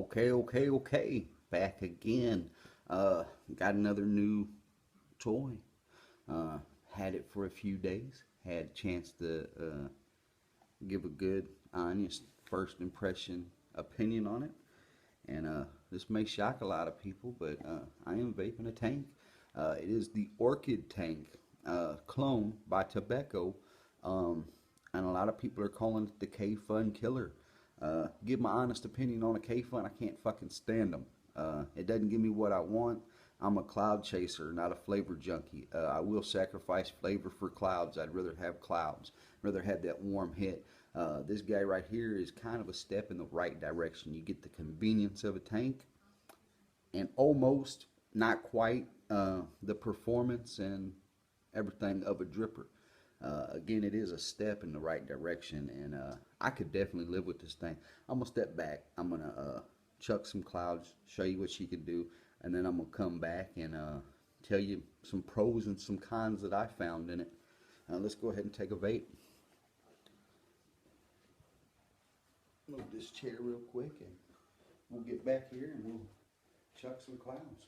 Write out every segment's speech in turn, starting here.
Okay. Back again. Got another new toy. Uh, had it for a few days. Had a chance to give a good, honest first impression opinion on it. And this may shock a lot of people, but I am vaping a tank. It is the Orchid tank, clone by Tobeco. Um, and a lot of people are calling it the K-Fun killer. Give my honest opinion on a K-Fun. I can't fucking stand them. It doesn't give me what I want. I'm a cloud chaser, not a flavor junkie. I will sacrifice flavor for clouds. I'd rather have clouds, rather have that warm hit. This guy right here is kind of a step in the right direction. You get the convenience of a tank and almost, not quite, the performance and everything of a dripper. Again, it is a step in the right direction, and I could definitely live with this thing. I'm gonna step back. I'm gonna chuck some clouds, show you what she can do, and then I'm gonna come back and tell you some pros and some cons that I found in it. Let's go ahead and take a vape. Move this chair real quick, and we'll get back here and we'll chuck some clouds.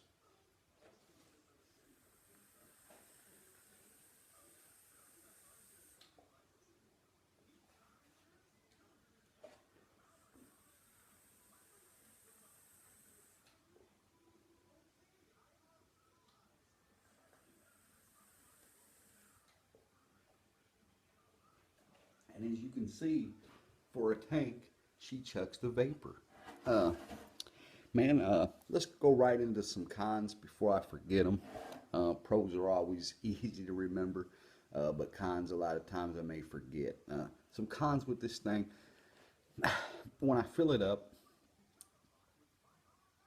And as you can see, for a tank, she chucks the vapor. Uh, let's go right into some cons before I forget them. Pros are always easy to remember, but cons a lot of times I may forget. Some cons with this thing: when I fill it up,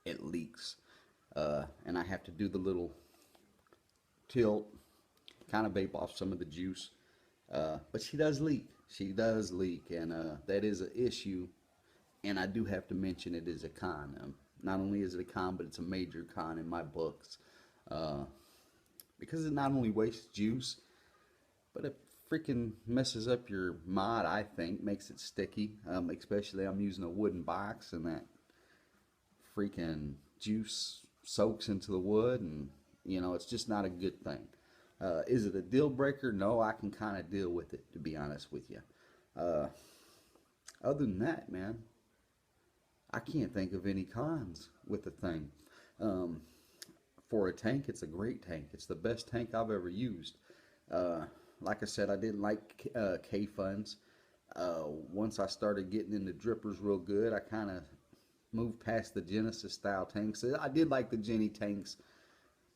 it leaks, and I have to do the little tilt, kind of vape off some of the juice. But she does leak. She does leak, and that is an issue. And I do have to mention it is a con. Not only is it a con, but it's a major con in my books, uh, because it not only wastes juice, but it freaking messes up your mod. I think makes it sticky. Especially I'm using a wooden box, and that freaking juice soaks into the wood, and it's just not a good thing. Is it a deal breaker? No, I can kind of deal with it, to be honest with you. Uh, Other than that, man, I can't think of any cons with the thing. Um, for a tank, it's a great tank. It's the best tank I've ever used. Uh, like I said, I didn't like K-Funds. Once I started getting into drippers real good, I kind of moved past the Genesis style tanks. I did like the Jenny tanks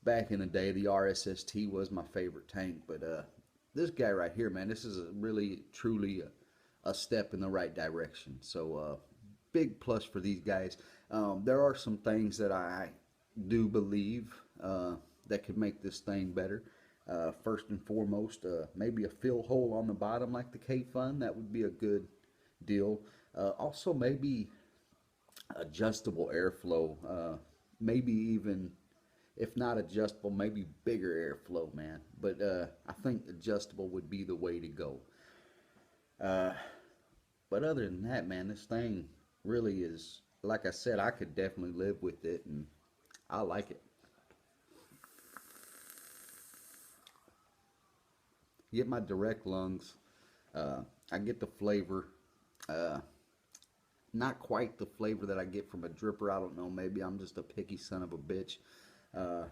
back in the day. The RSST was my favorite tank, but this guy right here, man, this is really truly a step in the right direction. So big plus for these guys. There are some things that I do believe that could make this thing better. First and foremost, maybe a fill hole on the bottom like the K-Fun. That would be a good deal. Also, maybe adjustable airflow. Maybe even, if not adjustable, maybe bigger airflow, man. But I think adjustable would be the way to go. Uh, but other than that, man, this thing really is, like I said, I could definitely live with it, and I like it. Get my direct lungs. I get the flavor. Uh, Not quite the flavor that I get from a dripper. I don't know. Maybe I'm just a picky son of a bitch. Uh,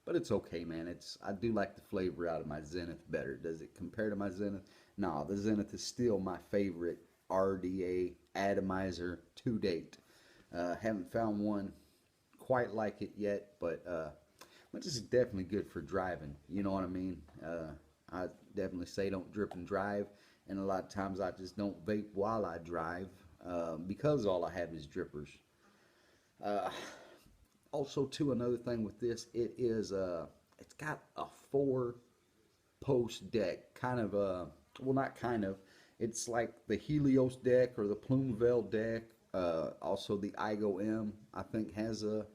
but it's okay, man. I do like the flavor out of my Zenith better. Does it compare to my Zenith? No, the Zenith is still my favorite RDA atomizer to date. Haven't found one quite like it yet, but this is definitely good for driving. You know what I mean? I definitely say don't drip and drive, and a lot of times I just don't vape while I drive because all I have is drippers. Uh, Also, too, another thing with this, it's got a four post deck, kind of well, not kind of, it's like the Helios deck or the Plumevel deck. Also, the Igo M, I think, has a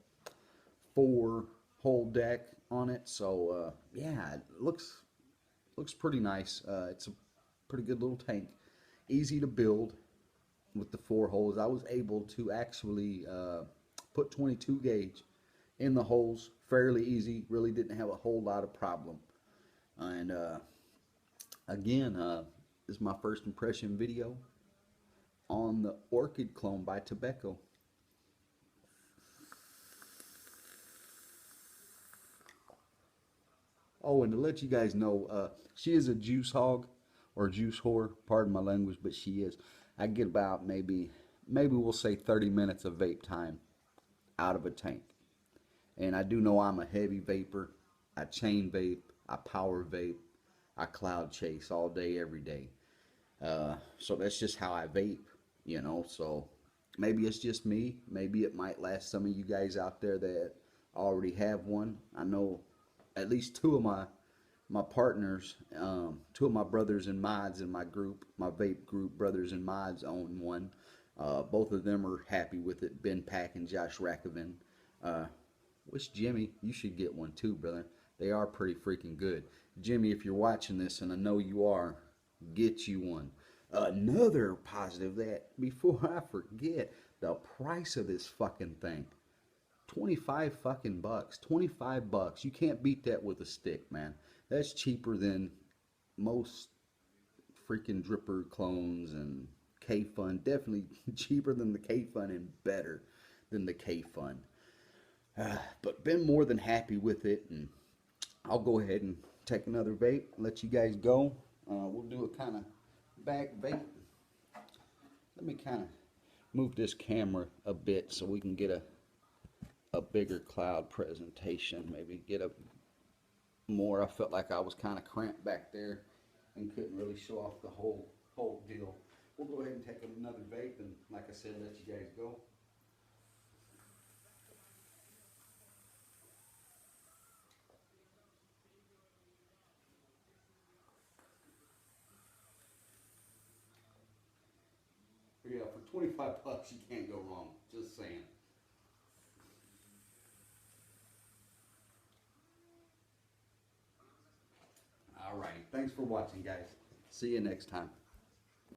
four hole deck on it. So yeah, it looks pretty nice. It's a pretty good little tank, easy to build. with the 4 holes. I was able to actually put 22 gauge in the holes fairly easy. Really didn't have a whole lot of problem. And again, this is my first impression video on the Orchid clone by Tobeco. Oh, and to let you guys know, she is a juice hog or juice whore. Pardon my language, but she is. I get about maybe we'll say 30 minutes of vape time out of a tank. And I do know I'm a heavy vapor. I chain vape. I power vape. I cloud chase all day, every day. So that's just how I vape, you know. So maybe it's just me. Maybe it might last some of you guys out there that already have one. I know at least two of my partners, two of my brothers and mods in my group, my vape group, brothers and mods, own one. Both of them are happy with it. Ben Pack and Josh Rakoven. Wish Jimmy, you should get one too, brother. They are pretty freaking good. Jimmy, if you're watching this, and I know you are, get you one. Another positive that, before I forget, the price of this fucking thing. 25 fucking bucks. 25 bucks. You can't beat that with a stick, man. That's cheaper than most freaking dripper clones and K-Fun. Definitely cheaper than the K-Fun and better than the K-Fun. But been more than happy with it, and I'll go ahead and take another vape, let you guys go. We'll do a kind of back vape. Let me kind of move this camera a bit so we can get a bigger cloud presentation. Maybe get a more. I felt like I was kind of cramped back there and couldn't really show off the whole deal. We'll go ahead and take another vape, and like I said, let you guys go. Yeah, for 25 bucks, you can't go wrong. Just saying. All right. Thanks for watching, guys. See you next time.